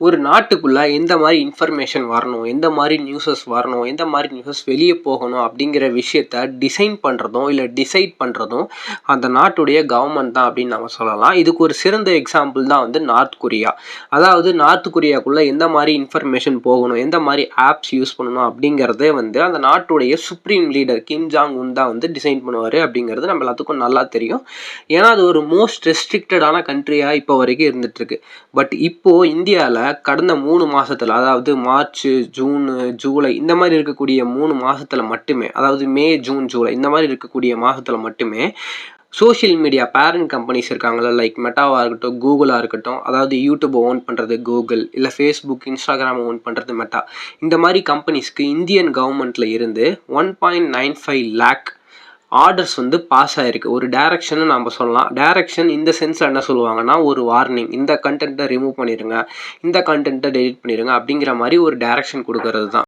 ஒரு நாட்டுக்குள்ள எந்த மாதிரி இன்ஃபர்மேஷன் வரணும், எந்த மாதிரி நியூஸஸ் வரணும், எந்த மாதிரி நியூஸஸ் வெளியே போகணும் அப்படிங்கிற விஷயத்த டிசைன் பண்ணுறதும் இல்லை டிசைட் பண்ணுறதும் அந்த நாட்டுடைய கவர்மெண்ட் தான் அப்படின்னு நம்ம சொல்லலாம். இதுக்கு ஒரு சிறந்த எக்ஸாம்பிள் தான் வந்து நார்த் கொரியா. அதாவது நார்த் கொரியாக்குள்ளே எந்த மாதிரி இன்ஃபர்மேஷன் போகணும், எந்த மாதிரி ஆப்ஸ் யூஸ் பண்ணணும் அப்படிங்கிறதே வந்து அந்த நாட்டுடைய supreme leader Kim Jong Un தான் வந்து டிசைன் பண்ணுவார் அப்படிங்கிறது நம்ம எல்லாத்துக்கும் நல்லா தெரியும். ஏன்னா அது ஒரு மோஸ்ட் ரெஸ்ட்ரிக்டடான கண்ட்ரியாக இப்போ வரைக்கும் இருந்துகிட்ருக்கு. பட் இப்போது இந்தியாவில் கடந்த 3 மாதத்தில், அதாவது மார்ச், ஜூன், ஜூலை இந்த மாதிரி இருக்கக்கூடிய 3 மாதத்தில் மட்டுமே, அதாவது மே, ஜூன், ஜூலை இந்த மாதிரி இருக்கக்கூடிய மாதத்தில் மட்டுமே social media parent companies இருக்காங்கள்ல, like மெட்டாவாக இருக்கட்டும், கூகுளாக இருக்கட்டும், அதாவது யூடியூப்பை ஓன் பண்ணுறது கூகுள், இல்லை ஃபேஸ்புக், இன்ஸ்டாகிராமை ஓன் பண்ணுறது மெட்டா, இந்த மாதிரி கம்பெனிஸ்க்கு இந்தியன் கவர்மெண்ட்டில் இருந்து 1.95 lakh ஆர்டர்ஸ் வந்து பாஸ் ஆகிருக்கு. ஒரு டைரக்ஷன்னு நம்ம சொல்லலாம். டைரக்ஷன் இந்த சென்ஸில் என்ன சொல்லுவாங்கன்னா, ஒரு வார்னிங், இந்த கண்டென்ட்டை ரிமூவ் பண்ணிடுங்க, இந்த கண்டென்ட்டை டெலிட் பண்ணிடுங்க அப்படிங்கிற மாதிரி ஒரு டைரக்ஷன் கொடுக்கறது தான்.